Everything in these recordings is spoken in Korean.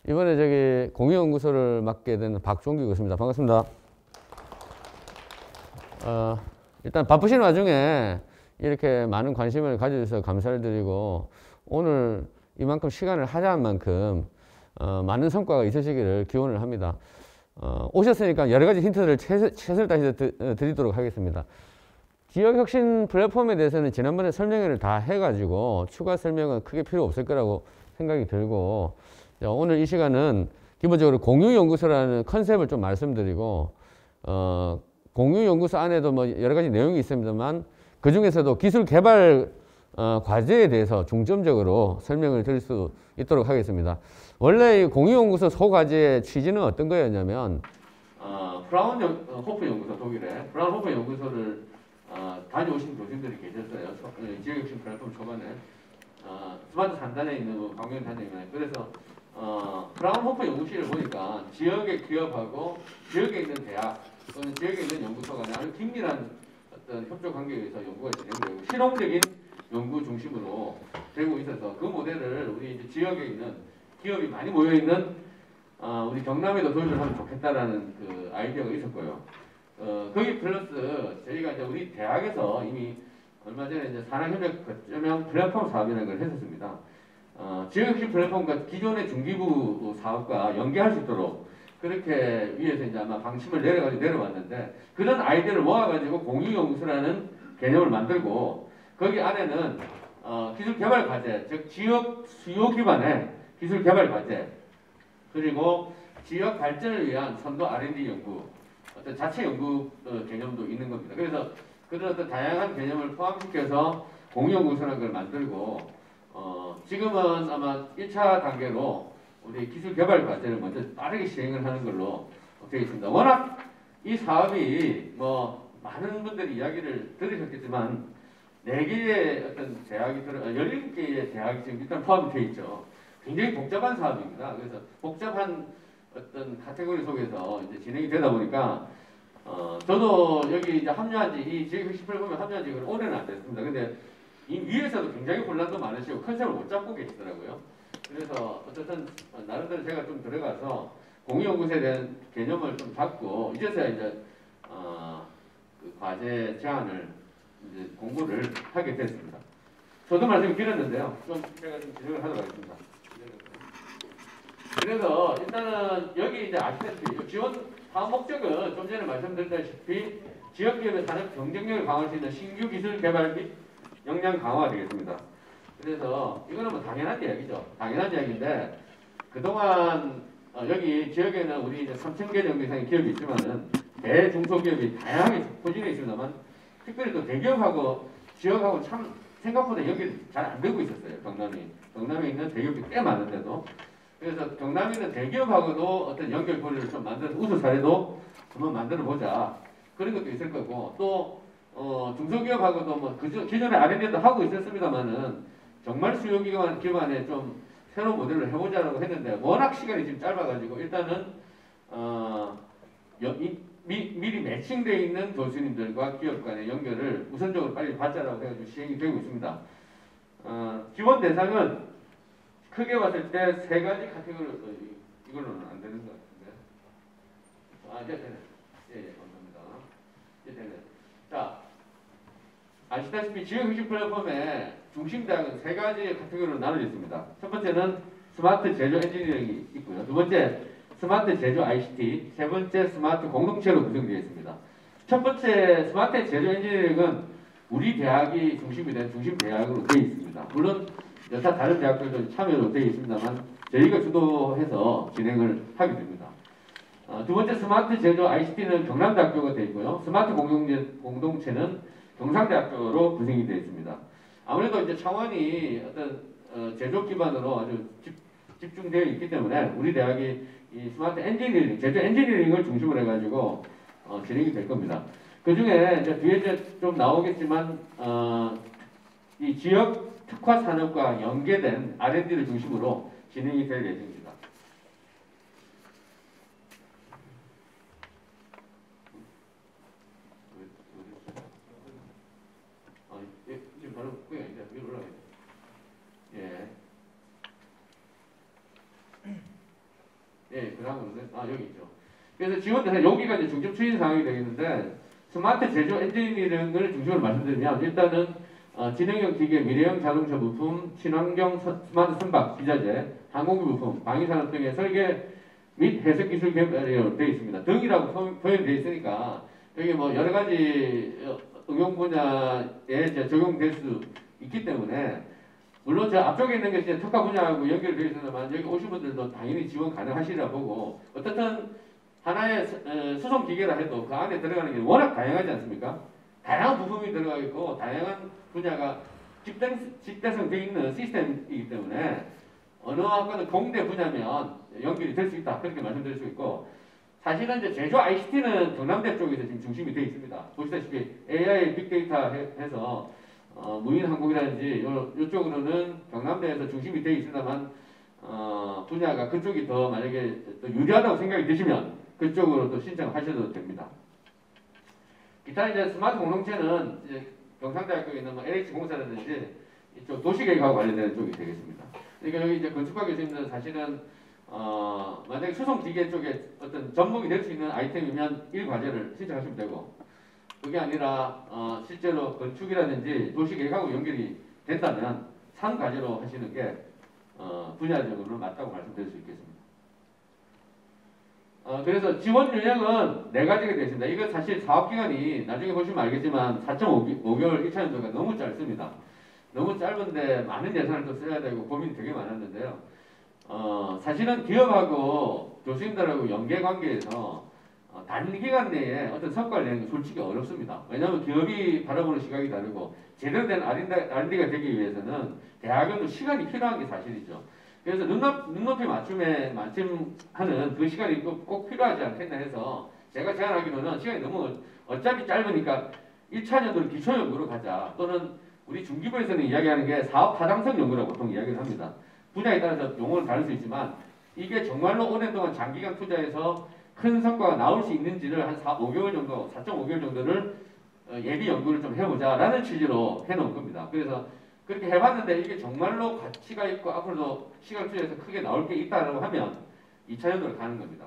이번에 저기 공유연구소를 맡게 된 박종규 교수입니다. 반갑습니다. 일단 바쁘신 와중에 이렇게 많은 관심을 가져주셔서 감사를 드리고, 오늘 이만큼 시간을 하자한 만큼 많은 성과가 있으시기를 기원을 합니다. 오셨으니까 여러 가지 힌트를 최선을 다해서 드리도록 하겠습니다. 지역혁신 플랫폼에 대해서는 지난번에 설명회를 다 해가지고 추가 설명은 크게 필요 없을 거라고 생각이 들고, 오늘 이 시간은 기본적으로 공유연구소라는 컨셉을 좀 말씀드리고, 공유연구소 안에도 뭐 여러 가지 내용이 있습니다만 그 중에서도 기술 개발 과제에 대해서 중점적으로 설명을 드릴 수 있도록 하겠습니다. 원래 이 공유연구소 소과제의 취지는 어떤 거였냐면, 프라운호프 연구소, 독일의 프라운호프 연구소를 다녀오신 교수님들이 계셨어요. 지역혁신 플랫폼 초반에 스마트 3단에 있는 강연 단장님에. 그래서 프라운호프 연구실을 보니까 지역에 기업하고 지역에 있는 대학 또는 지역에 있는 연구소 간에 아주 긴밀한 어떤 협조 관계에 의해서 연구가 진행되고 실용적인 연구 중심으로 되고 있어서, 그 모델을 우리 이제 지역에 있는 기업이 많이 모여 있는 우리 경남에도 도입을 하면 좋겠다라는 그 아이디어가 있었고요. 거기 플러스 저희가 이제 우리 대학에서 이미 얼마 전에 이제 산학협력 거점형 플랫폼 사업이라는 걸 했었습니다. 지역혁신 플랫폼과 기존의 중기부 사업과 연계할 수 있도록 그렇게 위에서 이제 아마 방침을 내려왔는데, 그런 아이디어를 모아가지고 공유연구소라는 개념을 만들고, 거기 안에는 기술 개발 과제, 즉 지역 수요 기반의 기술 개발 과제, 그리고 지역 발전을 위한 선도 R&D 연구, 어떤 자체 연구 개념도 있는 겁니다. 그래서 그런 어떤 다양한 개념을 포함시켜서 공유연구소라는 걸 만들고, 지금은 아마 1차 단계로 우리 기술 개발 과제를 먼저 빠르게 시행을 하는 걸로 되어 있습니다. 워낙 이 사업이 뭐 많은 분들이 이야기를 들으셨겠지만 4개의 어떤 대학이 17개의 대학이 지금 일단 포함이 되어 있죠. 굉장히 복잡한 사업입니다. 그래서 복잡한 어떤 카테고리 속에서 이제 진행이 되다 보니까 저도 여기 이제 합류한 지, 이 지역혁신 플랫폼에 합류한 지 오래는 안 됐습니다. 근데 이 위에서도 굉장히 혼란도 많으시고 컨셉을 못 잡고 계시더라고요. 그래서 어쨌든 나름대로 제가 좀 들어가서 공유연구소에 대한 개념을 좀 잡고 이제서야 이제 그 과제 제안을 이제 공부를 하게 됐습니다. 저도 말씀이 길었는데요. 좀 제가 좀 진행을 하도록 하겠습니다. 그래서 일단은 여기 이제 아시다시피 지원 사업 목적은 좀 전에 말씀드렸다시피 지역기업의 산업 경쟁력을 강화할 수 있는 신규 기술 개발 및 역량 강화가 되겠습니다. 그래서 이거는 뭐 당연한 이야기죠. 당연한 이야기인데, 그동안 여기 지역에는 우리 이제 3,000개 정도 이상의 기업이 있지만은 대중소기업이 다양하게 포진해 있습니다만, 특별히 또 대기업하고 지역하고 참 생각보다 연결이 잘 안 되고 있었어요. 경남에 있는 대기업이 꽤 많은데도. 그래서 경남에 있는 대기업하고도 어떤 연결고리를 좀 만들어서 우수 사례도 한번 만들어 보자, 그런 것도 있을 거고, 또 중소기업하고도 뭐 기존에 R&D도 하고 있었습니다만은 정말 수요기반에 좀 새로운 모델을 해보자라고 했는데, 워낙 시간이 지금 짧아가지고 일단은 미리 매칭되어 있는 교수님들과 기업 간의 연결을 우선적으로 빨리 받자라고 해가지고 시행이 되고 있습니다. 지원 대상은 크게 봤을 때 3가지 카테고리, 이걸로는 안 되는 것 같은데. 이제 되네. 예, 감사합니다. 이제 되네. 자, 아시다시피 지역혁신 플랫폼의 중심대학은 3가지 카테고리로 나눠져 있습니다. 첫 번째는 스마트 제조 엔지니어링이 있고요. 두 번째 스마트 제조 ICT, 세 번째 스마트 공동체로 구성되어 있습니다. 첫 번째 스마트 제조 엔지니어링은 우리 대학이 중심이 된 중심 대학으로 되어 있습니다. 물론 여타 다른 대학들도 참여로 되어 있습니다만 저희가 주도해서 진행을 하게 됩니다. 두 번째 스마트 제조 ICT는 경남대학교가 되어 있고요. 스마트 공동체는 경상대학교로 구성이 되어 있습니다. 아무래도 이제 창원이 어떤 제조 기반으로 아주 집중되어 있기 때문에 우리 대학이 이 스마트 엔지니어링, 제조 엔지니어링을 중심으로 해가지고 진행이 될 겁니다. 그 중에 이제 뒤에 이제 좀 나오겠지만 이 지역 특화 산업과 연계된 R&D를 중심으로 진행이 될 예정입니다. 지금 바로 그냥 이제 위로 올라가요. 예. 여기 있죠. 그래서 지원대상 여기가 이제 중점 추진 상황이 되겠는데 스마트 제조 엔지니어링을 중심으로 말씀드리면 일단은 지능형 기계, 미래형 자동차 부품, 친환경 스마트 선박, 기자재, 항공기 부품, 방위산업 등의 설계 및 해석 기술 개발이 되어 있습니다. 등이라고 표현되어 있으니까 여기 뭐 여러 가지 응용 분야에 이제 적용될 수 있기 때문에 물론 저 앞쪽에 있는 게 이제 특화 분야하고 연결되어 있습니다만 여기 오신 분들도 당연히 지원 가능하시리라 보고 어떻든 하나의 수송 기계라 해도 그 안에 들어가는 게 워낙 다양하지 않습니까? 다양한 부품이 들어가 있고 다양한 분야가 집대성되어 있는 시스템이기 때문에 어느 학과는 공대 분야면 연결이 될 수 있다 그렇게 말씀드릴 수 있고 사실은 이제 제조 ICT는 경남대 쪽에서 지금 중심이 되어 있습니다. 보시다시피 AI, 빅데이터 해서 무인항공이라든지 이쪽으로는 경남대에서 중심이 되어 있습니다만 분야가 그쪽이 더 만약에 또 유리하다고 생각이 드시면 그쪽으로 또 신청하셔도 됩니다. 기타 이제 스마트 공동체는 이제 경상대학교에 있는 뭐 LH공사라든지 이쪽 도시계획하고 관련된 쪽이 되겠습니다. 그러니까 여기 이제 건축학 교수님들은 사실은 만약에 수송 기계 쪽에 어떤 접목이 될 수 있는 아이템이면 1과제를 신청하시면 되고 그게 아니라 실제로 건축이라든지 도시계획하고 연결이 된다면 3과제로 하시는 게 분야적으로 맞다고 말씀드릴 수 있겠습니다. 그래서 지원 유형은 4가지가 되어 있습니다. 이거 사실 사업기간이 나중에 보시면 알겠지만 4.5개월 1차연도가 너무 짧습니다. 너무 짧은데 많은 예산을 또 써야 되고 고민이 되게 많았는데요. 사실은 기업하고 교수님들하고 연계관계에서 단기간 내에 어떤 성과를 내는 게 솔직히 어렵습니다. 왜냐하면 기업이 바라보는 시각이 다르고 제대로 된 R&D가 되기 위해서는 대학은 시간이 필요한 게 사실이죠. 그래서 눈높이 맞춤하는 그 시간이 꼭 필요하지 않겠나 해서 제가 제안하기로는 시간이 너무 어차피 짧으니까 1차년도를 기초연구로 가자 또는 우리 중기부에서는 이야기하는 게 사업 타당성 연구라고 보통 이야기를 합니다. 분야에 따라서 용어는 다를 수 있지만 이게 정말로 오랜 동안 장기간 투자해서 큰 성과가 나올 수 있는지를 한 5개월 정도, 4.5개월 정도를 예비 연구를 좀 해보자라는 취지로 해놓은 겁니다. 그래서 그렇게 해봤는데 이게 정말로 가치가 있고 앞으로도 시간 투자해서 크게 나올 게 있다고 하면 2차년도를 가는 겁니다.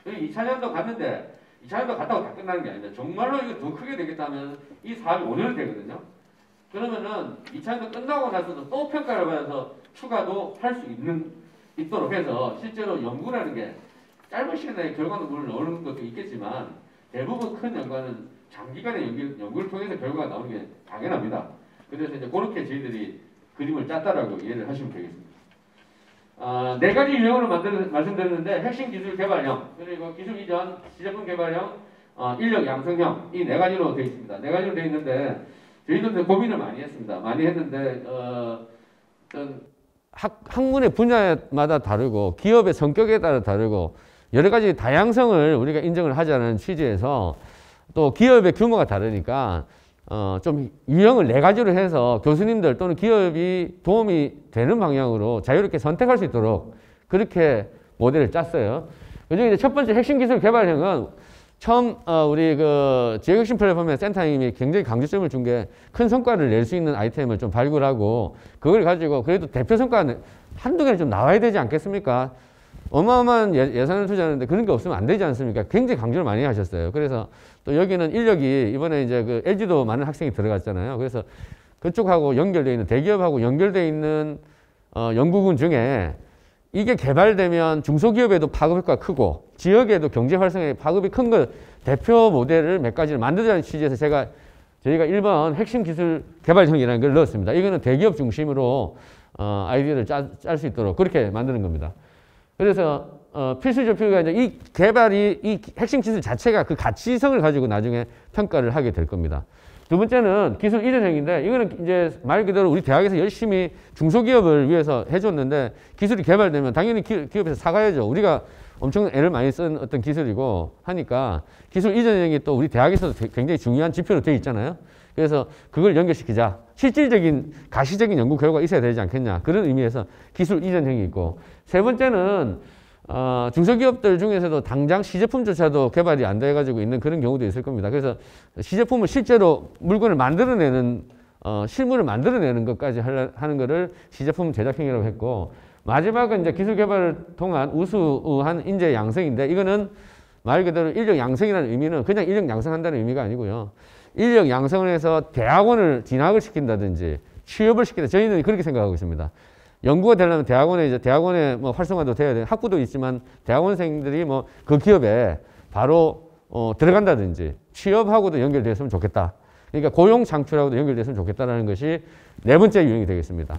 2차년도 갔는데 2차년도 갔다고 다 끝나는 게 아닙니다. 정말로 이거 더 크게 되겠다면 이 사업이 5년이 되거든요. 그러면은 2차년도 끝나고 나서도 또 평가를 받아서 추가도 할 수 있도록 해서 실제로 연구라는 게 짧은 시간 내에 결과는 물론 나오는 것도 있겠지만 대부분 큰 연구는 장기간의 연구를 통해서 결과가 나오는 게 당연합니다. 그래서 이제 그렇게 저희들이 그림을 짰다라고 이해를 하시면 되겠습니다. 4가지 유형으로 말씀드렸는데 핵심 기술 개발형, 그리고 기술 이전, 시제품 개발형, 인력 양성형 이 4가지로 되어 있습니다. 4가지로 되어 있는데 저희도 고민을 많이 했습니다. 많이 했는데 학문의 분야마다 다르고 기업의 성격에 따라 다르고 여러 가지 다양성을 우리가 인정을 하자는 취지에서 또 기업의 규모가 다르니까 좀 유형을 4가지로 해서 교수님들 또는 기업이 도움이 되는 방향으로 자유롭게 선택할 수 있도록 그렇게 모델을 짰어요. 그중에 이제 첫 번째 핵심 기술 개발형은 처음 우리 그 지역혁신 플랫폼의 센터님이 굉장히 강조점을 준 게 큰 성과를 낼 수 있는 아이템을 좀 발굴하고 그걸 가지고 그래도 대표 성과는 한두 개는 좀 나와야 되지 않겠습니까? 어마어마한 예산을 투자하는데 그런 게 없으면 안 되지 않습니까? 굉장히 강조를 많이 하셨어요. 그래서 또 여기는 인력이 이번에 이제 그 LG도 많은 학생이 들어갔잖아요. 그래서 그쪽하고 연결되어 있는 대기업하고 연결되어 있는 연구군 중에 이게 개발되면 중소기업에도 파급 효과가 크고 지역에도 경제 활성화에 파급이 큰 거 대표 모델을 몇 가지를 만들자는 취지에서 저희가 1번 핵심 기술 개발형이라는 걸 넣었습니다. 이거는 대기업 중심으로 아이디어를 짤 수 있도록 그렇게 만드는 겁니다. 그래서 필수 조표가 이제 이 개발이 이 핵심 기술 자체가 그 가치성을 가지고 나중에 평가를 하게 될 겁니다. 두 번째는 기술 이전형인데 이거는 이제 말 그대로 우리 대학에서 열심히 중소기업을 위해서 해줬는데 기술이 개발되면 당연히 기업에서 사가야죠. 우리가 엄청 애를 많이 쓴 어떤 기술이고 하니까 기술 이전형이 또 우리 대학에서도 굉장히 중요한 지표로 되어 있잖아요. 그래서 그걸 연결시키자. 실질적인 가시적인 연구 결과가 있어야 되지 않겠냐. 그런 의미에서 기술 이전형이 있고 세 번째는 중소기업들 중에서도 당장 시제품조차도 개발이 안 돼가지고 있는 그런 경우도 있을 겁니다. 그래서 시제품을 실제로 물건을 만들어내는 실물을 만들어내는 것까지 하는 거를 시제품 제작형이라고 했고 마지막은 이제 기술 개발을 통한 우수한 인재 양성인데 이거는 말 그대로 인력 양성이라는 의미는 그냥 인력 양성한다는 의미가 아니고요. 인력 양성을 해서 대학원을 진학을 시킨다든지 취업을 시킨다. 저희는 그렇게 생각하고 있습니다. 연구가 되려면 대학원에 뭐 활성화도 돼야 돼요. 학부도 있지만 대학원생들이 뭐 그 기업에 바로 들어간다든지 취업하고도 연결됐으면 좋겠다. 그러니까 고용 창출하고도 연결됐으면 좋겠다라는 것이 네 번째 유형이 되겠습니다.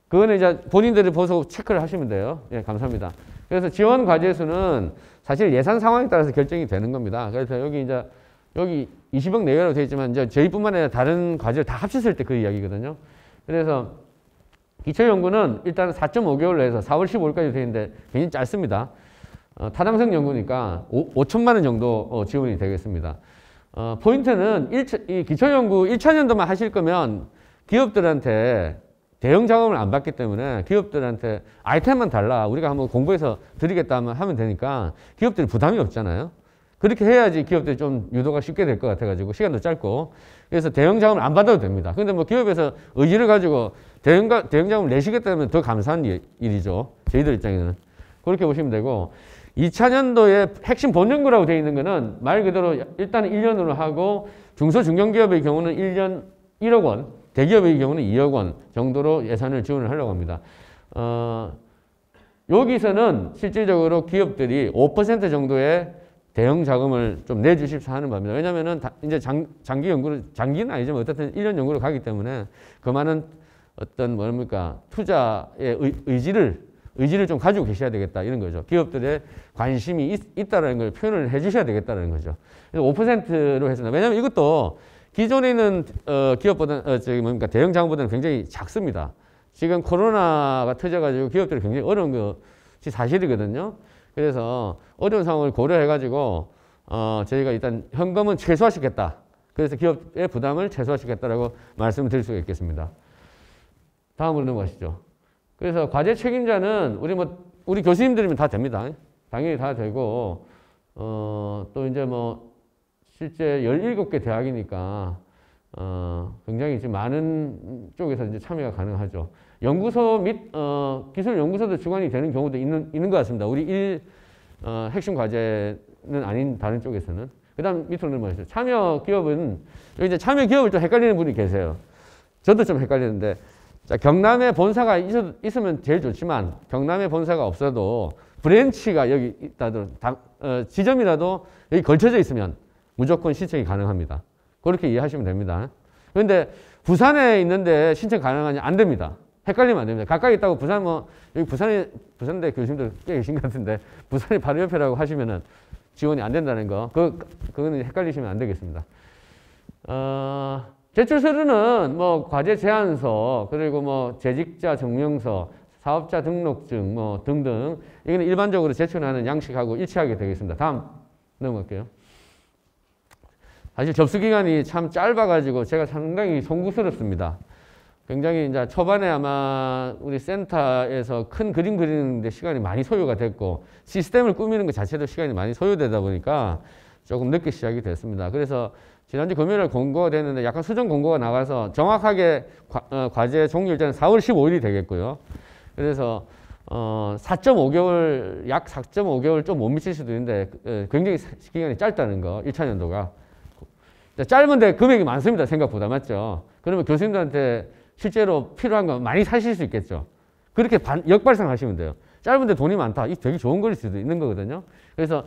그거는 이제 본인들이 보고 체크를 하시면 돼요. 예, 감사합니다. 그래서 지원 과제 수는 사실 예산 상황에 따라서 결정이 되는 겁니다. 그래서 여기 20억 내외로 되어 있지만 이제 저희뿐만 아니라 다른 과제를 다 합쳤을 때 그 이야기거든요. 그래서 기초연구는 일단 4.5개월로 해서 4월 15일까지 되어 있는데 굉장히 짧습니다. 타당성 연구니까 5천만 원 정도 지원이 되겠습니다. 포인트는 이 기초연구 1차 년도만 하실 거면 기업들한테 대형 자금을 안 받기 때문에 기업들한테 아이템만 달라. 우리가 한번 공부해서 드리겠다 하면 되니까 기업들이 부담이 없잖아요. 그렇게 해야지 기업들이 좀 유도가 쉽게 될 것 같아가지고 시간도 짧고 그래서 대형 자금을 안 받아도 됩니다. 근데 뭐 기업에서 의지를 가지고 대형 자금을 내시겠다면 더 감사한 일이죠. 저희들 입장에는. 그렇게 보시면 되고 2차 년도에 핵심 본연구라고 되어 있는 거는 말 그대로 일단 1년으로 하고 중소중견기업의 경우는 1년 1억 원, 대기업의 경우는 2억 원 정도로 예산을 지원을 하려고 합니다. 여기서는 실질적으로 기업들이 5% 정도의 대형 자금을 좀 내주십사 하는 바입니다. 왜냐면은 이제 장기 연구를, 장기는 아니지만 어쨌든 1년 연구를 가기 때문에 그 많은 어떤 뭡니까 투자의 의지를 좀 가지고 계셔야 되겠다 이런 거죠. 기업들의 관심이 있다라는 걸 표현을 해주셔야 되겠다는 거죠. 그래서 5%로 했습니다. 왜냐하면 이것도 기존에 있는 기업보다는 대형 자금보다는 굉장히 작습니다. 지금 코로나가 터져가지고 기업들이 굉장히 어려운 것이 사실이거든요. 그래서 어려운 상황을 고려해가지고 저희가 일단 현금은 최소화시켰다. 그래서 기업의 부담을 최소화시켰다라고 말씀을 드릴 수가 있겠습니다. 다음으로 넘어가시죠. 그래서 과제 책임자는 우리 교수님들이면 다 됩니다. 당연히 다 되고 또 이제 뭐 실제 17개 대학이니까 굉장히 지금 많은 쪽에서 이제 참여가 가능하죠. 연구소 및 기술 연구소도 주관이 되는 경우도 있는 것 같습니다. 우리 핵심 과제는 아닌 다른 쪽에서는. 그다음 밑으로 넘어가시죠. 참여 기업은 여기 이제 참여 기업을 좀 헷갈리는 분이 계세요. 저도 좀 헷갈리는데 자, 경남에 본사가 있으면 제일 좋지만 경남에 본사가 없어도 브랜치가 여기 있다도 지점이라도 여기 걸쳐져 있으면 무조건 신청이 가능합니다. 그렇게 이해하시면 됩니다. 그런데 부산에 있는데 신청 가능하냐? 안 됩니다. 헷갈리면 안 됩니다. 가까이 있다고 여기 부산대 교수님들 꽤 계신 것 같은데 부산이 바로 옆이라고 하시면은 지원이 안 된다는 거. 그거는 헷갈리시면 안 되겠습니다. 제출 서류는 뭐 과제 제안서 그리고 뭐 재직자 증명서, 사업자 등록증 뭐 등등 이거는 일반적으로 제출하는 양식하고 일치하게 되겠습니다. 다음 넘어갈게요. 사실 접수 기간이 참 짧아가지고 제가 상당히 송구스럽습니다. 굉장히 이제 초반에 아마 우리 센터에서 큰 그림 그리는데 시간이 많이 소요가 됐고 시스템을 꾸미는 것 자체도 시간이 많이 소요되다 보니까 조금 늦게 시작이 됐습니다. 그래서 지난주 금요일에 공고가 됐는데 약간 수정 공고가 나가서 정확하게 과제 종료 일자는 4월 15일이 되겠고요. 그래서 4.5개월, 약 4.5개월 좀 못 미칠 수도 있는데 굉장히 기간이 짧다는 거, 1차 년도가. 짧은데 금액이 많습니다. 생각보다. 맞죠? 그러면 교수님들한테 실제로 필요한 거 많이 사실 수 있겠죠. 그렇게 역발상하시면 돼요. 짧은데 돈이 많다. 이 되게 좋은 거일 수도 있는 거거든요. 그래서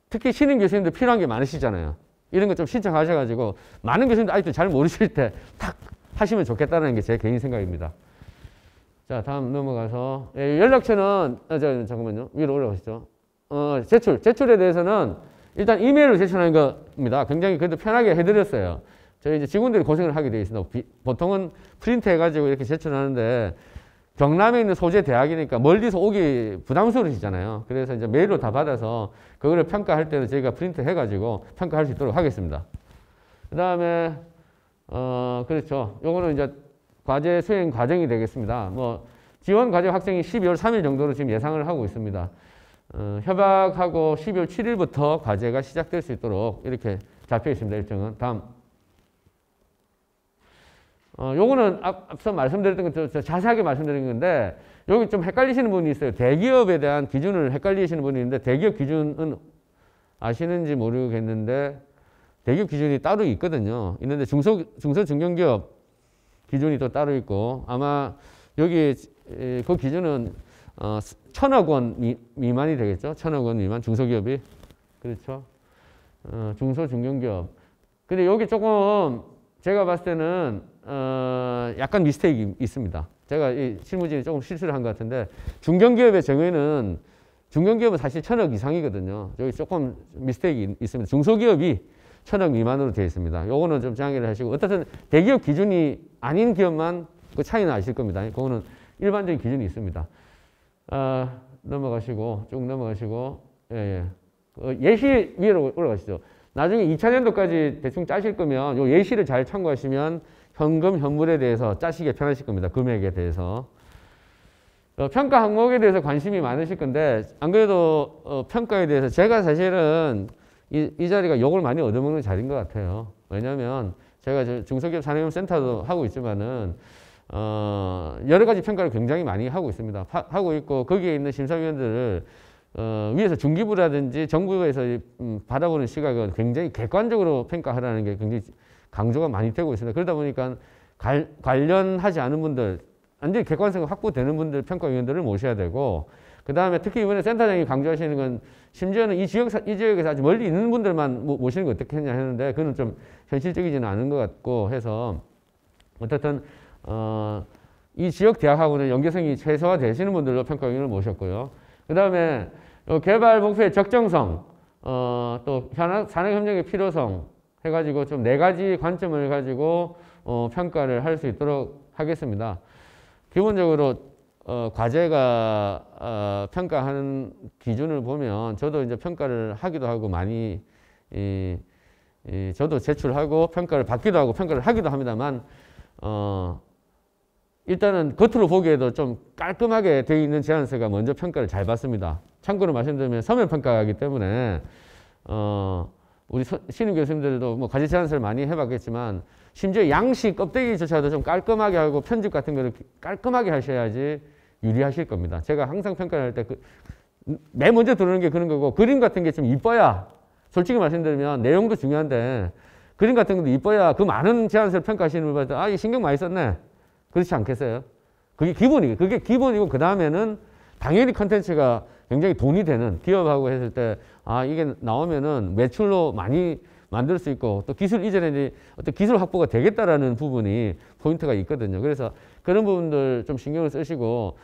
특히 신임 교수님들 필요한 게 많으시잖아요. 이런 거 좀 신청하셔가지고 많은 교수님들 아직도 잘 모르실 때 탁 하시면 좋겠다는 게 제 개인 생각입니다. 자, 다음 넘어가서 연락처는 잠깐만요. 위로 올라가시죠. 제출에 대해서는 일단 이메일로 제출하는 겁니다. 굉장히 그래도 편하게 해드렸어요. 저희 이제 직원들이 고생을 하게 되어 있습니다. 보통은 프린트 해가지고 이렇게 제출하는데 경남에 있는 소재 대학이니까 멀리서 오기 부담스러우시잖아요. 그래서 이제 메일로 다 받아서 그거를 평가할 때는 저희가 프린트 해가지고 평가할 수 있도록 하겠습니다. 그 다음에 그렇죠. 요거는 이제 과제 수행 과정이 되겠습니다. 뭐 지원 과제 확정이 12월 3일 정도로 지금 예상을 하고 있습니다. 협약하고 12월 7일부터 과제가 시작될 수 있도록 이렇게 잡혀 있습니다. 일정은. 다음. 요거는 앞서 말씀드렸던 것도 자세하게 말씀드린 건데, 여기 좀 헷갈리시는 분이 있어요. 대기업에 대한 기준을 헷갈리시는 분이 있는데, 대기업 기준은 아시는지 모르겠는데, 대기업 기준이 따로 있거든요. 있는데, 중소중견기업 기준이 또 따로 있고, 아마 여기 그 기준은 1,000억 원 미만이 되겠죠. 1,000억 원 미만, 중소기업이. 그렇죠. 중소중견기업. 근데 여기 조금 제가 봤을 때는 약간 미스테이크 있습니다. 제가 이 실무진이 조금 실수를 한 것 같은데, 중견기업의 정의는 중견기업은 사실 1,000억 이상이거든요. 여기 조금 미스테이크 있습니다. 중소기업이 1,000억 미만으로 되어 있습니다. 요거는 좀 정리를 하시고, 어쨌든 대기업 기준이 아닌 기업만 그 차이는 아실 겁니다. 그거는 일반적인 기준이 있습니다. 넘어가시고, 쭉 넘어가시고, 예. 예시 위로 올라가시죠. 나중에 2차년도까지 대충 짜실 거면 요 예시를 잘 참고하시면 현금, 현물에 대해서 짜시기 편하실 겁니다. 금액에 대해서. 평가 항목에 대해서 관심이 많으실 건데, 안 그래도 평가에 대해서 제가 사실은 이 자리가 욕을 많이 얻어먹는 자리인 것 같아요. 왜냐하면 제가 중소기업 산업센터도 하고 있지만은 여러 가지 평가를 굉장히 많이 하고 있습니다. 하고 있고, 거기에 있는 심사위원들을 위에서 중기부라든지 정부에서 바라보는 시각은 굉장히 객관적으로 평가하라는 게 굉장히 강조가 많이 되고 있습니다. 그러다 보니까 관련하지 않은 분들, 완전히 객관성이 확보되는 분들, 평가위원들을 모셔야 되고, 그 다음에 특히 이번에 센터장이 강조하시는 건 심지어는 이 지역에서 아주 멀리 있는 분들만 모시는 거 어떻게 했냐 했는데, 그건 좀 현실적이지는 않은 것 같고 해서, 어쨌든 이 지역 대학하고는 연계성이 최소화되시는 분들로 평가위원을 모셨고요. 그 다음에 개발 목표의 적정성, 또 산업협력의 필요성 해가지고 좀 4가지 관점을 가지고 평가를 할 수 있도록 하겠습니다. 기본적으로 과제가 평가하는 기준을 보면 저도 이제 평가를 하기도 하고 많이 저도 제출하고 평가를 받기도 하고 평가를 하기도 합니다만 일단은 겉으로 보기에도 좀 깔끔하게 되어 있는 제안서가 먼저 평가를 잘 받습니다. 참고로 말씀드리면 서면 평가하기 때문에 우리 신임 교수님들도 뭐 과제 제안서를 많이 해봤겠지만 심지어 양식 껍데기조차도 좀 깔끔하게 하고 편집 같은 거를 깔끔하게 하셔야지 유리하실 겁니다. 제가 항상 평가를 할 때 맨 먼저 들어오는 게 그런 거고, 그림 같은 게 좀 이뻐야, 솔직히 말씀드리면 내용도 중요한데 그림 같은 것도 이뻐야 그 많은 제안서를 평가하시는 분 봤을 때 아, 이 신경 많이 썼네. 그렇지 않겠어요? 그게 기본이고 그 다음에는 당연히 컨텐츠가 굉장히 돈이 되는, 기업하고 했을 때 아, 이게 나오면은 매출로 많이 만들 수 있고 또 기술 이전에 어떤 기술 확보가 되겠다라는 부분이 포인트가 있거든요. 그래서 그런 부분들 좀 신경을 쓰시고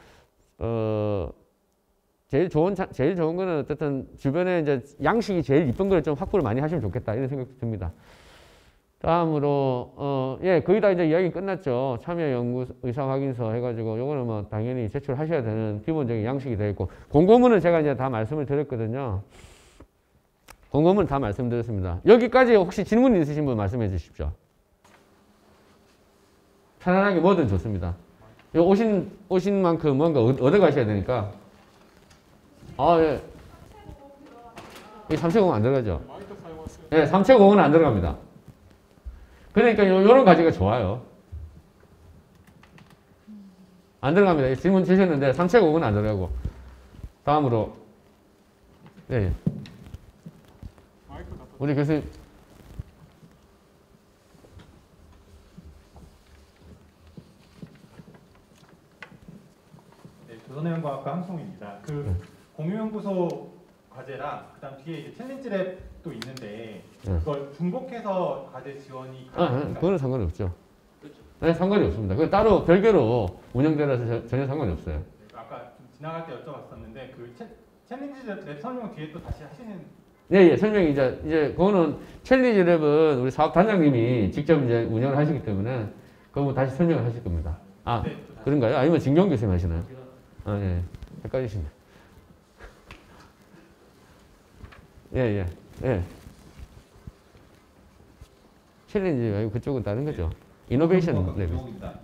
제일 좋은 거는 어쨌든 주변에 이제 양식이 제일 이쁜 걸 좀 확보를 많이 하시면 좋겠다 이런 생각이 듭니다. 다음으로 예, 거의 다 이제 이야기 끝났죠. 참여 연구 의사 확인서 해가지고 요거는 뭐 당연히 제출하셔야 되는 기본적인 양식이 되어 있고, 공고문은 제가 이제 다 말씀을 드렸거든요. 공고문 다 말씀드렸습니다. 여기까지 혹시 질문 있으신 분 말씀해 주십시오. 편안하게 뭐든 좋습니다. 오신 만큼 뭔가 얻어 가셔야 되니까. 아, 예. 이 삼채공은 안 들어가죠? 예, 삼채공은 안 들어갑니다. 그러니까 요런 가지가 좋아요. 안 들어갑니다. 질문 주셨는데 삼채공은 안 들어가고. 다음으로. 예. 우리 교수님. 네, 조선해양과학과 함송입니다. 공유연구소 과제랑 그다음 뒤에 이제 챌린지 랩도 있는데 그걸 중복해서 과제 지원이 가능한가요? 그거는 상관이 없죠. 그렇죠. 네, 상관이 없습니다. 그건 따로 별개로 운영되라서 전혀 상관이 없어요. 네, 아까 좀 지나갈 때 여쭤봤었는데 그 챌린지 랩 설명 뒤에 또 다시 하시는. 예, 설명이 이제 그거는 챌린지 랩은 우리 사업 단장님이 직접 이제 운영을 하시기 때문에 그거 다시 설명을 하실 겁니다. 아, 네, 그런가요? 아니면 진경 교수님 하시나요? 아, 예. 헷갈리시네. 예. 챌린지 아니고 그쪽은 다른 거죠. 이노베이션 랩.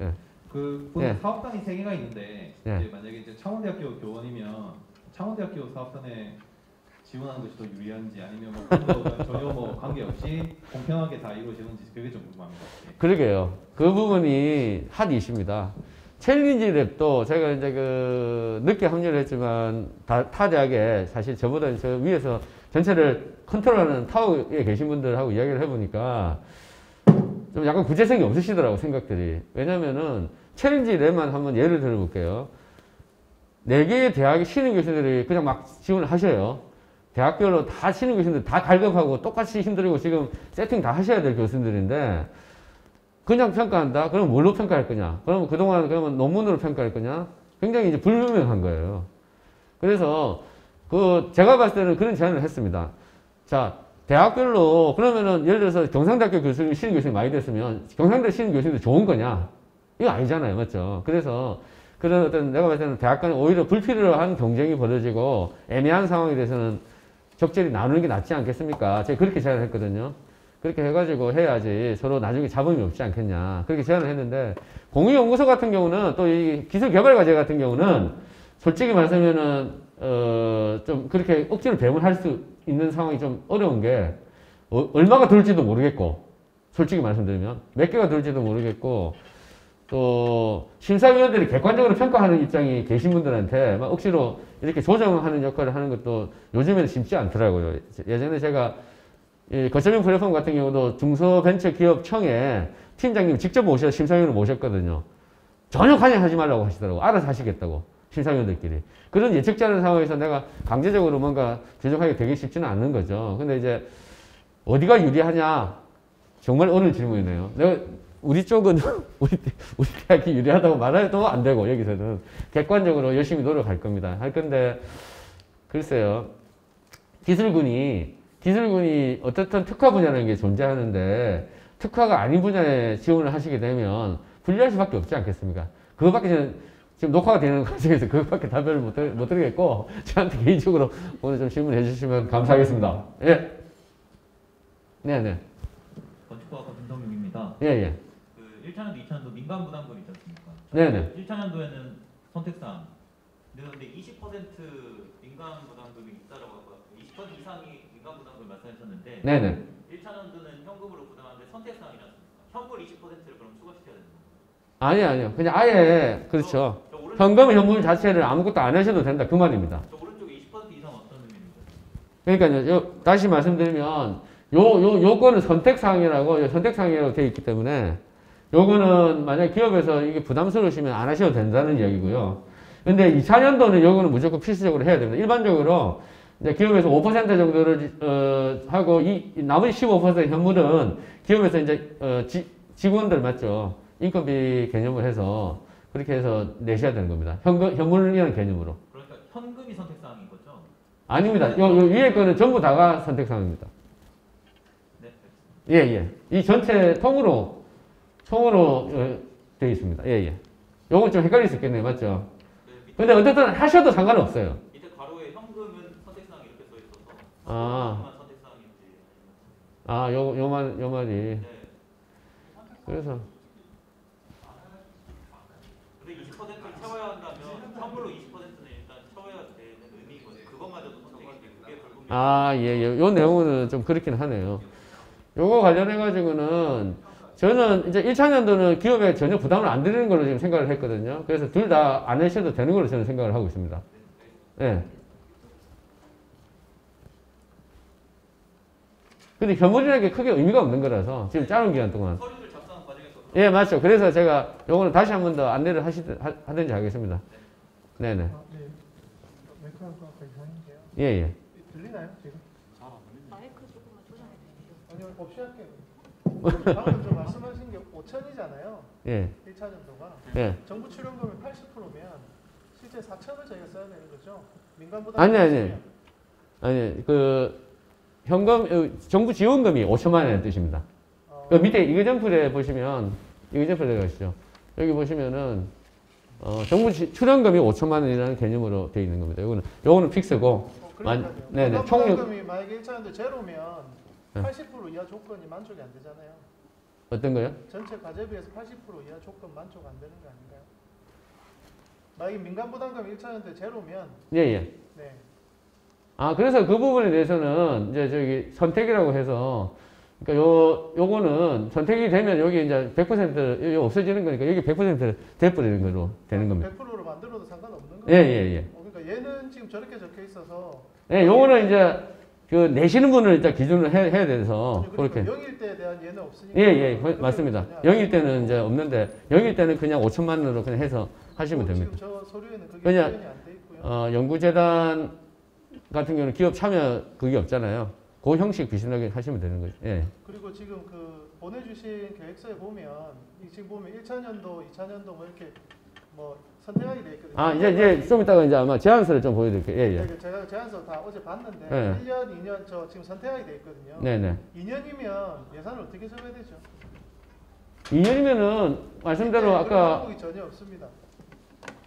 예. 보통 사업단이 3개가 있는데 이제 만약에 이제 창원대학교 교원이면 창원대학교 사업단에 지원하는 것이 더 유리한지 아니면 뭐 그런 거 전혀 뭐 관계없이 공평하게 다 이루어지는지 그게 좀 궁금합니다. 네. 그러게요. 그 부분이 핫 이슈입니다. 챌린지 랩도 제가 이제 그 늦게 합류를 했지만 타 대학에 사실 저보다 저 위에서 전체를 컨트롤하는 타워에 계신 분들하고 이야기를 해보니까 좀 약간 구체성이 없으시더라고 생각들이. 왜냐면은 챌린지 랩만 한번 예를 들어볼게요. 4개의 대학의 신입 교수들이 그냥 막 지원을 하셔요. 대학별로 다 신입 교수들 다 갈급하고 똑같이 힘들고 지금 세팅 다 하셔야 될 교수들인데 그냥 평가한다? 그럼 뭘로 평가할 거냐? 그러면 그동안 그러면 논문으로 평가할 거냐? 굉장히 이제 불분명한 거예요. 그래서 제가 봤을 때는 그런 제안을 했습니다. 자, 대학별로 그러면은 예를 들어서 경상대학교 교수님, 신입 교수님 많이 됐으면 경상대 신입 교수님도 좋은 거냐? 이거 아니잖아요. 맞죠? 그래서 그런 어떤 내가 봤을 때는 대학 간에 오히려 불필요한 경쟁이 벌어지고 애매한 상황에 대해서는 적절히 나누는 게 낫지 않겠습니까? 제가 그렇게 제안을 했거든요. 그렇게 해가지고 해야지 서로 나중에 잡음이 없지 않겠냐. 그렇게 제안을 했는데, 공유연구소 같은 경우는 또 이 기술개발과제 같은 경우는 솔직히 말하면은, 좀 그렇게 억지로 배분할 수 있는 상황이 좀 어려운 게, 얼마가 들지도 모르겠고, 솔직히 말씀드리면, 몇 개가 들지도 모르겠고, 또, 심사위원들이 객관적으로 평가하는 입장이 계신 분들한테 막 억지로 이렇게 조정하는 역할을 하는 것도 요즘에는 쉽지 않더라고요. 예전에 제가 이 거점형 플랫폼 같은 경우도 중소벤처기업청에 팀장님 직접 모셔서 심사위원을 모셨거든요. 전혀 관여하지 말라고 하시더라고. 알아서 하시겠다고. 심사위원들끼리. 그런 예측지 않은 상황에서 내가 강제적으로 뭔가 조정하기 되게 쉽지는 않는 거죠. 근데 이제 어디가 유리하냐? 정말 어려운 질문이네요. 우리 쪽은 우리 대학이 유리하다고 말해도 안 되고 여기서는 객관적으로 열심히 노력할 겁니다. 할 건데 글쎄요. 기술군이 어떻든 특화 분야라는 게 존재하는데 특화가 아닌 분야에 지원을 하시게 되면 불리할 수밖에 없지 않겠습니까? 그거밖에 지금 녹화가 되는 과정에서 그거밖에 답변을 못 드리겠고 저한테 개인적으로 오늘 좀 질문해 주시면 감사하겠습니다. 예. 네네. 건축과학과 김성용입니다. 예예. 그 1차년도, 2차년도 민간 부담금 있지 않습니까? 네네. 1차년도에는 선택사항. 근데 20% 민간 부담금이 있다라고 하고 20% 이상이 민간 부담금을 말씀하셨는데 네네. 1차년도는 현금으로 부담하는데 선택사항이지 않습니까? 현물 20%를 그럼 추가시켜야 되는 거예요? 아니요. 그냥 아예 그렇죠. 현물 자체를 아무것도 안 하셔도 된다. 그 말입니다. 저 오른쪽에 20% 이상 어떤 의미입니까? 그러니까요. 다시 말씀드리면 요거는 선택사항이라고 되어 있기 때문에 요거는 만약 기업에서 이게 부담스러우시면 안 하셔도 된다는 이야기고요. 근데 2차년도는 요거는 무조건 필수적으로 해야 됩니다. 일반적으로 이제 기업에서 5% 정도를 하고 이 나머지 15% 현물은 기업에서 이제 직원들 맞죠? 인건비 개념을 해서 그렇게 해서 내셔야 되는 겁니다. 현물이라는 개념으로. 그러니까 현금이 선택사항인 거죠? 아닙니다. 요 위에 거는 전부 다가 선택사항입니다. 네. 예. 이 전체 통으로 되어 있습니다. 예. 요건 좀 헷갈릴 수 있겠네요. 맞죠? 근데 어쨌든 하셔도 상관없어요. 밑에 가로에 현금은 선택사항 이렇게 써 있어서 아. 선택사항인지. 요 말이. 네. 그래서. 근데 20%를 채워야 한다면 현물로 20%는 일단 채워야 되는 의미거든요. 그것마저도 선택인데 그게 불분명. 예. 요 내용은 좀 그렇긴 하네요. 요거 관련해가지고는 저는 이제 1차년도는 기업에 전혀 부담을 안 드리는 걸로 지금 생각을 했거든요. 그래서 둘 다 안 하셔도 되는 걸로 저는 생각을 하고 있습니다. 예. 근데 현물이라는 게 크게 의미가 없는 거라서 지금 짧은 기간 동안. 서류를 작성한 과정에서 예, 맞죠. 그래서 제가 요거는 다시 한 번 더 안내를 하든지 하겠습니다. 네네. 네. 메이크업과 이상인데요. 예. 들리나요 지금? 마이크 조금만 조정해 주시죠. 아니요, 없이 할게요. 방금 좀 말씀하신 게 5천이잖아요. 예. 1차년도가. 예. 정부 출연금이 80%면 실제 4천을 저희가 써야 되는 거죠. 민간 부담. 아니, 정부 지원금이 5천만 원이라는 뜻입니다. 그 밑에 이거점플에 보시면, 이거점플에 가시죠. 여기 보시면은, 정부 출연금이 5천만 원이라는 개념으로 되어 있는 겁니다. 요거는 픽스고. 그러니까요. 네네. 민간 부담금이 만약에 1차년도 제로면 80% 이하 조건이 만족이 안 되잖아요. 어떤 거요? 전체 과제비에서 80% 이하 조건 만족 안 되는 거 아닌가요? 만약에 민간 부담금 1차년도 제로면 예. 네. 그래서 그 부분에 대해서는 이제 저기 선택이라고 해서 그러니까 요거는 선택이 되면 여기 이제 100% 없어지는 거니까 여기 100% 돼버리는 거로 되는 겁니다. 100%로 만들어도 상관없는 예, 거예요. 예, 예. 그러니까 얘는 지금 저렇게 적혀 있어서 예, 요거는 이제 그 내시는 분을 일단 기준으로 해야 돼서 아니, 그렇게. 그러니까 0일 때에 대한 얘는 없으니까. 예, 예, 맞습니다. 0일 때는 이제 없는데 0일 때는 그냥 5천만으로 그냥 해서 하시면 됩니다. 지금 저 서류에는 그게 그냥, 표현이 안 돼 있고요. 연구재단 같은 경우는 기업 참여 그게 없잖아요. 그 형식 비슷하게 하시면 되는 거죠. 예. 그리고 지금 그 보내주신 계획서에 보면 지금 보면 1차년도, 2차년도 뭐 이렇게 뭐 선택하게 돼 있거든요. 이제 좀 이따가 이제 아마 제안서를 좀 보여드릴게요. 예, 예. 제가 제안서 다 어제 봤는데 네. 1년, 2년 저 지금 선택하게 돼 있거든요. 네네. 2년이면 예산을 어떻게 써야 되죠? 2년이면은 말씀대로 그런 아까 항목이 전혀 없습니다.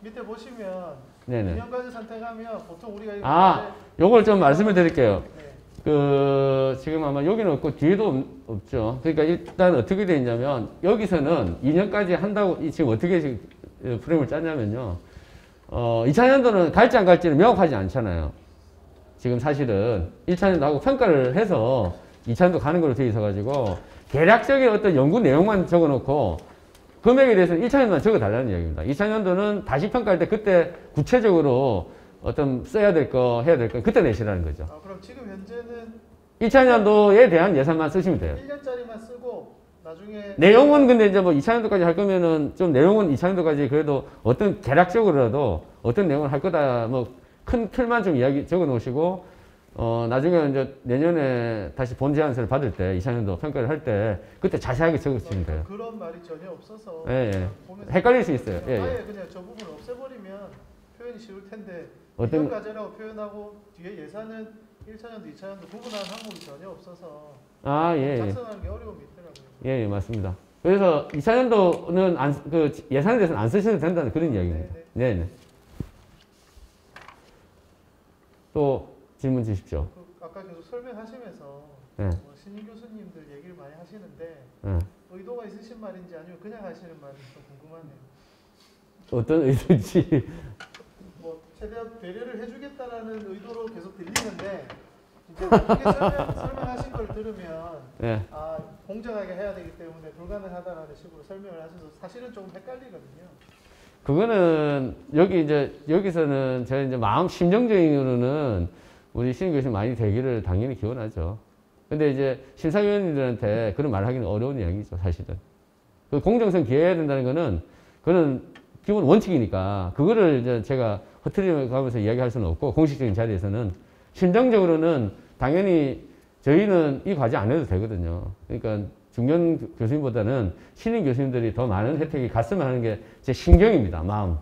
밑에 보시면 네네. 2년까지 선택하면 보통 우리가 요걸 좀 말씀을 드릴게요. 네. 지금 아마 여기는 없고 뒤에도 없죠. 그러니까 일단 어떻게 되어 있냐면 여기서는 2년까지 한다고 지금 어떻게 지금 프레임을 짰냐면요. 2차년도는 갈지 안 갈지는 명확하지 않잖아요. 지금 사실은 1차년도 하고 평가를 해서 2차년도 가는 걸로 되어 있어가지고 대략적인 어떤 연구 내용만 적어놓고 금액에 대해서는 1차년도만 적어달라는 이야기입니다. 2차년도는 다시 평가할 때 그때 구체적으로 어떤 써야 될 거, 해야 될 거, 그때 내시라는 거죠. 그럼 지금 현재는 1차년도에 대한 예산만 쓰시면 돼요. 1년짜리만 쓰고 나중에 내용은 근데 이제 뭐 2차년도까지 할 거면은 좀 내용은 2차년도까지 그래도 어떤 대략적으로라도 어떤 내용을 할 거다 뭐 큰 틀만 좀 이야기 적어 놓으시고 나중에 이제 내년에 다시 본 제안서를 받을 때 2차년도 평가를 할 때 그때 자세하게 적으시면 돼요. 그런 말이 전혀 없어서 예, 예. 보면서 헷갈릴 수 있어요. 예, 예. 아예 그냥 저 부분을 없애버리면 표현이 쉬울 텐데 어떤- 2년까지라고 표현하고 뒤에 예산은 1차년도, 2차년도 구분하는 항목이 전혀 없어서 예, 예. 작성하는 게 어려움이 있더라고요. 예, 예, 맞습니다. 그래서 2차년도는 예산에 대해서는 안 쓰셔도 된다는 그런 이야기입니다. 네, 네. 또 질문 주십시오. 아까 계속 설명하시면서 네. 뭐 신임 교수님들 얘기를 많이 하시는데 네. 의도가 있으신 말인지 아니면 그냥 하시는 말인지 좀 궁금하네요. 어떤 의도인지. 뭐 최대한 배려를 해주겠다라는 의도로 계속 들리는데 이제 나중에 설명하신 걸 들으면 네. 공정하게 해야 되기 때문에 불가능하다라는 식으로 설명을 하셔서 사실은 조금 헷갈리거든요. 그거는 여기서는 제가 이제 마음 심정적으로는 우리 신임 교수님 많이 되기를 당연히 기원하죠. 근데 이제 심사위원님들한테 그런 말을 하기는 어려운 이야기죠, 사실은. 그 공정성 기해야 된다는 거는 그거는 기본 원칙이니까 그거를 이제 제가 허트리 가면서 이야기할 수는 없고 공식적인 자리에서는 심정적으로는 당연히 저희는 이 과제 안 해도 되거든요. 그러니까 중견 교수님보다는 신임 교수님들이 더 많은 혜택이 갔으면 하는 게 제 신경입니다. 마음.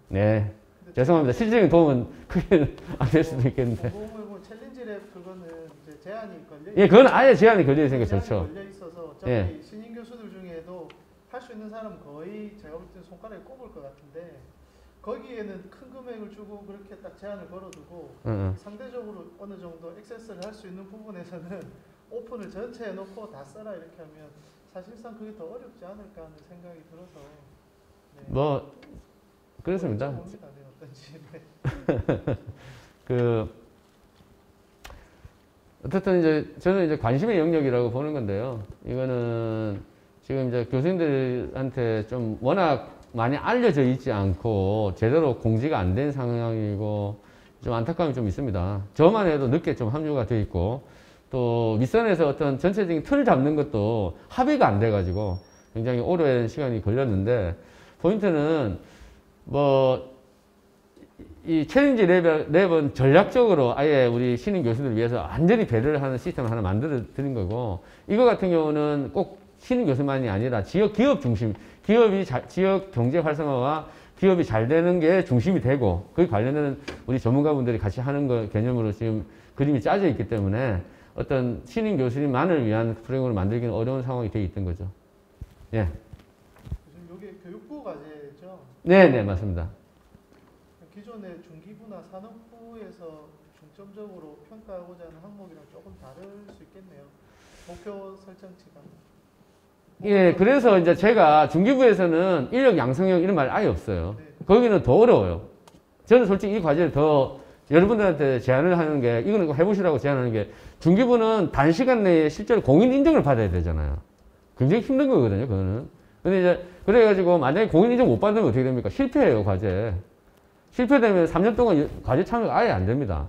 네. 죄송합니다. 실질적인 도움은 크게 안 될 수도 있겠는데. 뭐 챌린지랩 그거는 이제 제한이 걸려 예, 그건 아예 제한이 걸려 있으니까 제한이 좋죠. 걸려 있어서 어차피 예. 신임 교수들 중에도 할 수 있는 사람은 거의 제가 볼 때는 손가락에 꼽을 것 같은데 거기에는 큰 금액을 주고 그렇게 딱 제한을 걸어두고 상대적으로 어느 정도 액세스를 할 수 있는 부분에서는 오픈을 전체에 놓고 다 써라 이렇게 하면 사실상 그게 더 어렵지 않을까 하는 생각이 들어서 뭐 그렇습니다. 봅니다. 네, 어떤지. 어쨌든 이제 저는 이제 관심의 영역이라고 보는 건데요. 이거는 지금 이제 교수님들한테 좀 워낙 많이 알려져 있지 않고 제대로 공지가 안 된 상황이고 좀 안타까움이 좀 있습니다. 저만 해도 늦게 좀 합류가 돼 있고 또 윗선에서 어떤 전체적인 틀을 잡는 것도 합의가 안 돼가지고 굉장히 오랜 시간이 걸렸는데 포인트는 이 챌린지 랩은 전략적으로 아예 우리 신임 교수들을 위해서 완전히 배려를 하는 시스템을 하나 만들어 드린 거고 이거 같은 경우는 꼭 신임 교수만이 아니라 기업 중심, 지역 경제 활성화와 기업이 잘 되는 게 중심이 되고 그 관련된 우리 전문가분들이 같이 하는 거 개념으로 지금 그림이 짜져 있기 때문에 어떤 신임 교수님만을 위한 프로그램을 만들기는 어려운 상황이 되어 있던 거죠. 예. 지금 이게 교육부 과제죠? 네, 맞습니다. 기존의 중기부나 산업부에서 중점적으로 평가하고자 하는 항목이랑 조금 다를 수 있겠네요. 목표 설정치가. 예, 그래서 이제 제가 중기부에서는 인력 양성형 이런 말 아예 없어요. 거기는 더 어려워요. 저는 솔직히 이 과제를 더 여러분들한테 제안을 하는 게, 이거는 해보시라고 제안하는 게, 중기부는 단시간 내에 실제로 공인 인정을 받아야 되잖아요. 굉장히 힘든 거거든요, 그거는. 근데 이제, 그래가지고 만약에 공인 인정 못 받으면 어떻게 됩니까? 실패해요, 과제. 실패되면 3년 동안 과제 참여가 아예 안 됩니다.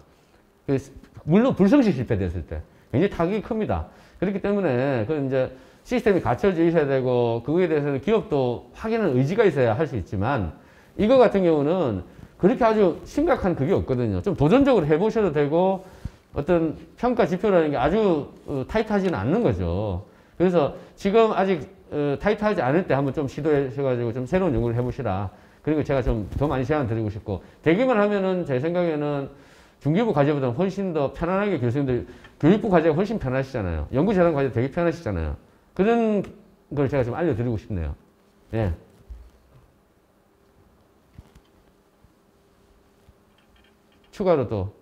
물론 불성실 실패됐을 때. 굉장히 타격이 큽니다. 그렇기 때문에, 그 이제 시스템이 갖춰져 있어야 되고, 그거에 대해서는 기업도 확인하는 의지가 있어야 할 수 있지만, 이거 같은 경우는 그렇게 아주 심각한 그게 없거든요. 좀 도전적으로 해보셔도 되고, 어떤 평가 지표라는 게 아주 타이트하지는 않는 거죠. 그래서 지금 아직 타이트하지 않을 때 한번 좀 시도하셔가지고 좀 새로운 연구를 해보시라. 그리고 제가 좀 더 많이 제안 드리고 싶고, 되기만 하면은 제 생각에는 중기부 과제보다 훨씬 더 편안하게 교수님들, 교육부 과제가 훨씬 편하시잖아요. 연구재단 과제 되게 편하시잖아요. 그런 걸 제가 좀 알려드리고 싶네요. 예. 추가로 또.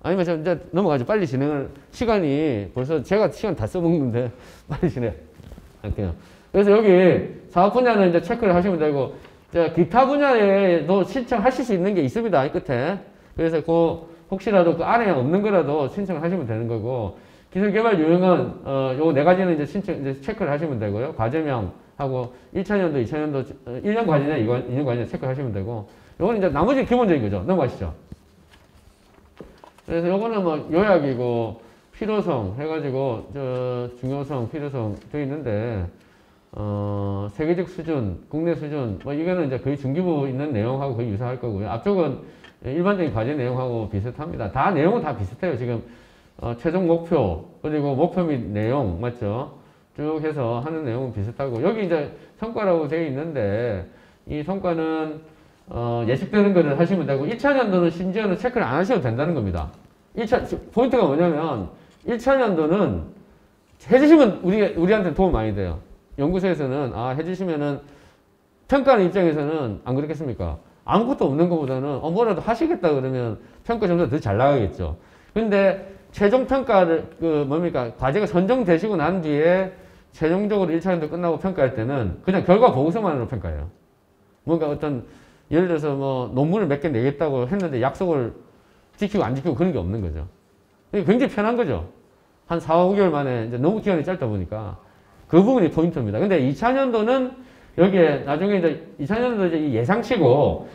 아니면 저 이제 넘어가죠. 빨리 진행을, 시간이 벌써 제가 시간 다 써먹는데 빨리 진행할게요. 그래서 여기 사업 분야는 이제 체크를 하시면 되고, 기타 분야에도 신청하실 수 있는 게 있습니다. 이 끝에. 그래서 혹시라도 그 안에 없는 거라도 신청을 하시면 되는 거고, 기술개발 유형은, 요 네 가지는 이제 이제 체크를 하시면 되고요. 과제명하고 1차년도, 2차년도, 1년 과제냐, 2년 과제냐 체크를 하시면 되고, 요거는 이제 나머지 기본적인 거죠. 넘어가시죠. 그래서 요거는 뭐 요약이고, 필요성 해가지고, 중요성, 필요성 되어 있는데, 세계적 수준, 국내 수준, 뭐 이거는 이제 거의 중기부 있는 내용하고 거의 유사할 거고요. 앞쪽은 일반적인 과제 내용하고 비슷합니다. 다 내용은 다 비슷해요. 지금 최종 목표, 그리고 목표 및 내용 맞죠? 쭉 해서 하는 내용은 비슷하고, 여기 이제 성과라고 되어 있는데, 이 성과는 예측되는 거를 하시면 되고, 1차년도는 심지어는 체크를 안 하셔도 된다는 겁니다. 포인트가 뭐냐면 1차년도는 해주시면 우리한테 도움 많이 돼요. 연구소에서는 해주시면은 평가하는 입장에서는 안 그렇겠습니까? 아무것도 없는 것보다는 뭐라도 하시겠다 그러면 평가 점수가 더 잘 나가겠죠. 근데 최종 평가를 과제가 선정되시고 난 뒤에 최종적으로 1차년도 끝나고 평가할 때는 그냥 결과 보고서만으로 평가해요. 뭔가 어떤 예를 들어서 뭐 논문을 몇 개 내겠다고 했는데 약속을 지키고 안 지키고 그런 게 없는 거죠. 굉장히 편한 거죠. 한 4, 5개월 만에 이제 너무 기간이 짧다 보니까 그 부분이 포인트입니다. 근데 2차년도는 여기에 나중에 이제 2차년도 이제 예상치고,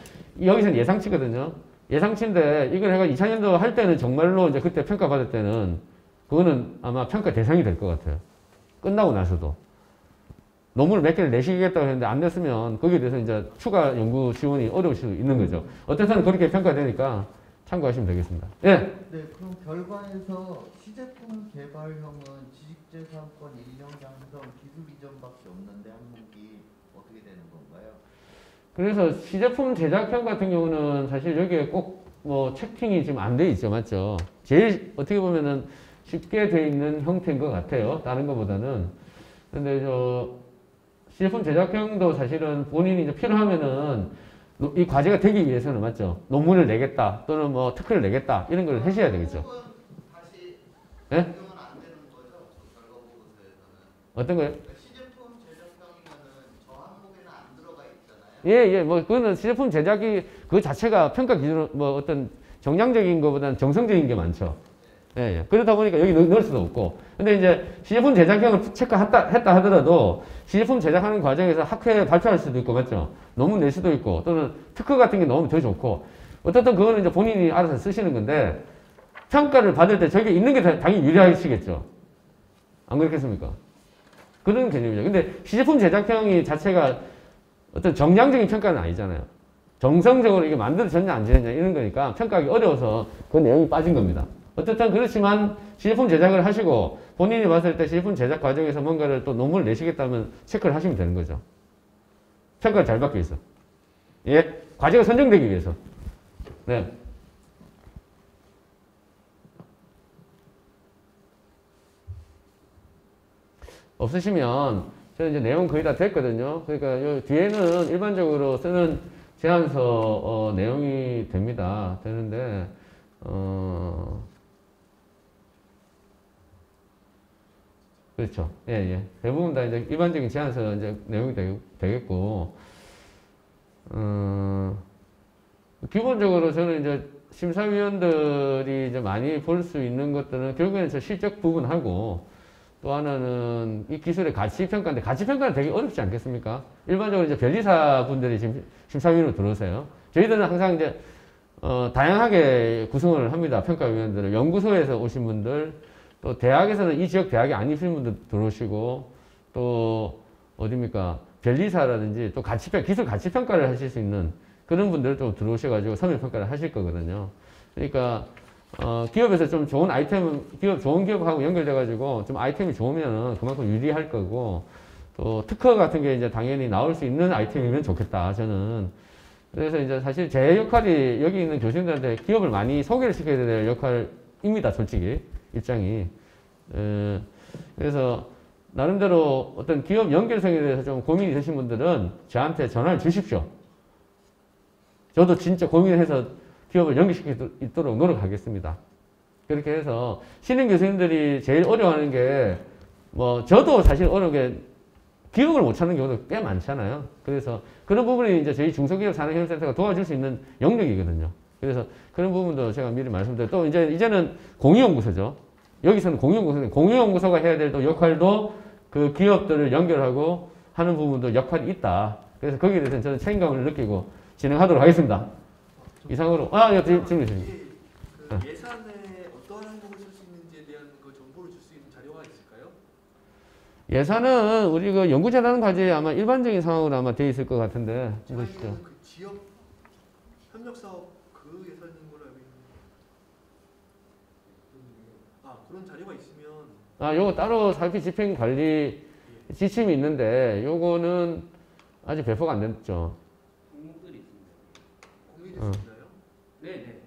여기서는 예상치거든요. 예상치인데 이걸 해가 2차년도 할 때는 정말로 이제 그때 평가받을 때는 그거는 아마 평가 대상이 될 것 같아요. 끝나고 나서도. 논문을 몇 개를 내시겠다고 했는데 안 냈으면 거기에 대해서 이제 추가 연구 지원이 어려울 수 있는 거죠. 어쨌든 그렇게 평가되니까 참고하시면 되겠습니다. 예. 네, 그럼 결과에서 시제품 개발형은 지식재산권 1년 양성 기술 이전밖에 없는데 항목이 어떻게 되는 건가요? 그래서 시제품 제작형 같은 경우는 사실 여기에 꼭 뭐 체킹이 지금 안 돼 있죠. 맞죠? 제일 어떻게 보면은 쉽게 돼 있는 형태인 것 같아요. 다른 것보다는. 근데 시제품 제작형도 사실은 본인이 이제 필요하면은 이 과제가 되기 위해서는 맞죠? 논문을 내겠다 또는 뭐 특허를 내겠다 이런 걸 하셔야 되겠죠. 다시 예? 적용은 안 되는 거죠? 결과 보고서에서는. 어떤 거요? 시제품 제작형이면은 저 항목에는 안 들어가 있잖아요. 예. 뭐 그거는 시제품 제작이 그 자체가 평가 기준 뭐 어떤 정량적인 것보다는 정성적인 게 많죠. 예. 그러다 보니까 여기 넣을 수도 없고. 근데 이제 시제품 제작형을 했다 하더라도 시제품 제작하는 과정에서 학회에 발표할 수도 있고, 맞죠? 논문 낼 수도 있고, 또는 특허 같은 게 나오면 더 좋고. 어쨌든 그거는 이제 본인이 알아서 쓰시는 건데, 평가를 받을 때 저게 있는 게 당연히 유리하시겠죠. 안 그렇겠습니까? 그런 개념이죠. 근데 시제품 제작형이 자체가 어떤 정량적인 평가는 아니잖아요. 정성적으로 이게 만들어졌냐 안 되느냐 이런 거니까 평가하기 어려워서 그 내용이 빠진 겁니다. 어쨌든 그렇지만 시제품 제작을 하시고 본인이 봤을 때 시제품 제작 과정에서 뭔가를 또 논문을 내시겠다면 체크를 하시면 되는 거죠. 평가를 잘 받기 위해서. 예? 과제가 선정되기 위해서. 네. 없으시면 저는 이제 내용 거의 다 됐거든요. 그러니까 요 뒤에는 일반적으로 쓰는 제안서 내용이 됩니다. 되는데 그렇죠. 예. 대부분 다 이제 일반적인 제안서 이제 내용이 되겠고 기본적으로 저는 이제 심사위원들이 이제 많이 볼 수 있는 것들은 결국에는 저 실적 부분하고 또 하나는 이 기술의 가치 평가인데 가치 평가는 되게 어렵지 않겠습니까? 일반적으로 이제 변리사 분들이 지금 심사위원으로 들어오세요. 저희들은 항상 이제 다양하게 구성을 합니다. 평가위원들을. 연구소에서 오신 분들, 또 대학에서는 이 지역 대학이 아니신 분들 들어오시고, 또 어디입니까? 변리사라든지 또 기술 가치 평가를 하실 수 있는 그런 분들 좀 들어오셔가지고 서면 평가를 하실 거거든요. 그러니까 기업에서 좀 좋은 아이템, 좋은 기업하고 연결돼가지고 좀 아이템이 좋으면 그만큼 유리할 거고, 또 특허 같은 게 이제 당연히 나올 수 있는 아이템이면 좋겠다, 저는. 그래서 이제 사실 제 역할이 여기 있는 교수님들한테 기업을 많이 소개를 시켜야 될 역할입니다, 솔직히. 입장이. 그래서 나름대로 어떤 기업 연결성에 대해서 좀 고민이 되신 분들은 저한테 전화를 주십시오. 저도 진짜 고민해서 기업을 연결시킬 수 있도록 노력하겠습니다. 그렇게 해서 신임 교수님들이 제일 어려워하는 게 뭐 저도 사실 어려운 게 기억을 못 찾는 경우도 꽤 많잖아요. 그래서 그런 부분이 이제 저희 중소기업 산업협력센터가 도와줄 수 있는 영역이거든요. 그래서 그런 부분도 제가 미리 말씀드려요. 또 이제는 공유연구소죠. 여기서는 공유연구소가 해야 될 또 역할도 그 기업들을 연결하고 하는 부분도 역할이 있다. 그래서 거기에 대해서는 저는 책임감을 느끼고 진행하도록 하겠습니다. 이상으로 질문 있습니다. 그 예산에 어떠한 항목을 쓸 수 있는지에 대한 그 정보를 줄 수 있는 자료가 있을까요? 예산은 우리 그 연구재단 과제에 아마 일반적인 상황으로 아마 돼 있을 것 같은데 보시죠. 그 지역 협력 사업 그 예산인 걸로 알고 있는데 그런 자료가 있으면 요거 따로 살피 집행 관리 지침이 있는데 요거는 아직 배포가 안 됐죠. 공유됐습니다요? 네네. 예.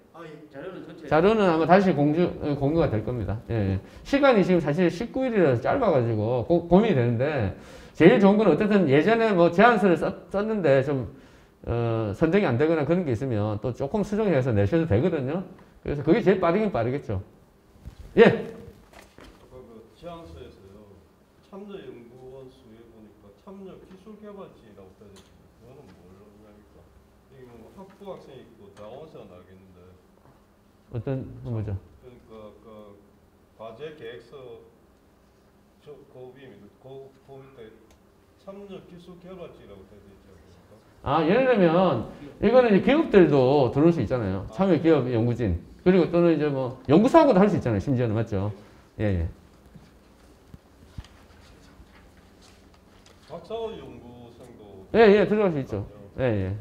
자료는 전체. 자료는 아마 다시 공유가 될 겁니다. 예. 시간이 지금 사실 19일이라서 짧아가지고 고민이 되는데 제일 좋은 건 어쨌든 예전에 뭐 제안서를 썼는데 좀 선정이 안 되거나 그런 게 있으면 또 조금 수정해서 내셔도 되거든요. 그래서 그게 제일 빠르긴 빠르겠죠. 예. 그 지향서에서요 참여연구원 수에 보니까 참여 기술개발진이라고 되어 있습니다. 그거는 뭘 의미합니까? 이게 뭐 학부 학생이 있고 대학원생은 알겠는데 어떤 뭐죠? 그러니까 그 과제 계획서 그 밑에 참여 기술개발진이라고 되어 있지 않습니까? 예를 들면 이거는 이제 기업들도 들어올 수 있잖아요. 참여 기업 연구진. 그리고 또는 이제 뭐 연구소하고도 할 수 있잖아요. 심지어는 맞죠? 예. 박사원 연구생도 예, 들어갈 수 있죠. 예.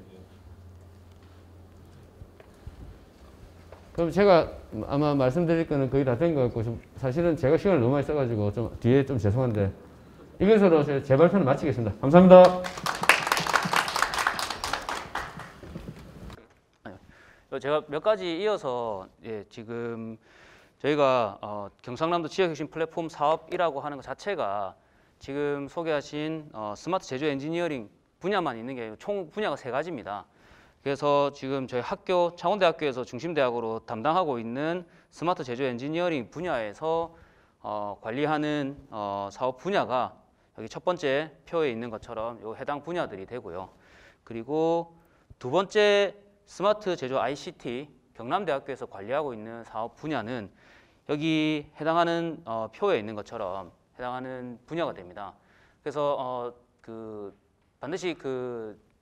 그럼 제가 아마 말씀드릴 거는 거의 다 된 것 같고, 사실은 제가 시간을 너무 많이 써가지고 좀 뒤에 좀 죄송한데 이것으로 제 발표는 마치겠습니다. 감사합니다. 제가 몇 가지 이어서 지금 저희가 경상남도 지역혁신 플랫폼 사업이라고 하는 것 자체가 지금 소개하신 스마트 제조 엔지니어링 분야만 있는 게 아니고 총 분야가 3가지입니다. 그래서 지금 저희 학교 창원대학교에서 중심대학으로 담당하고 있는 스마트 제조 엔지니어링 분야에서 관리하는 사업 분야가 여기 첫 번째 표에 있는 것처럼 요 해당 분야들이 되고요. 그리고 두 번째 스마트 제조 ICT 경남대학교에서 관리하고 있는 사업 분야는 여기 해당하는 표에 있는 것처럼 해당하는 분야가 됩니다. 그래서 반드시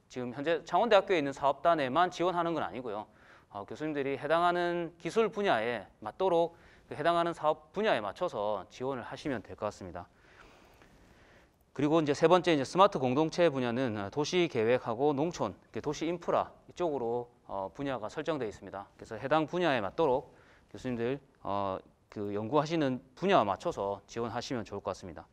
지금 현재 창원대학교에 있는 사업단에만 지원하는 건 아니고요. 교수님들이 해당하는 기술 분야에 맞도록 해당하는 사업 분야에 맞춰서 지원을 하시면 될 것 같습니다. 그리고 이제 세 번째 이제 스마트 공동체 분야는 도시 계획하고 농촌, 도시 인프라 이쪽으로 분야가 설정되어 있습니다. 그래서 해당 분야에 맞도록 교수님들 연구하시는 분야에 맞춰서 지원하시면 좋을 것 같습니다.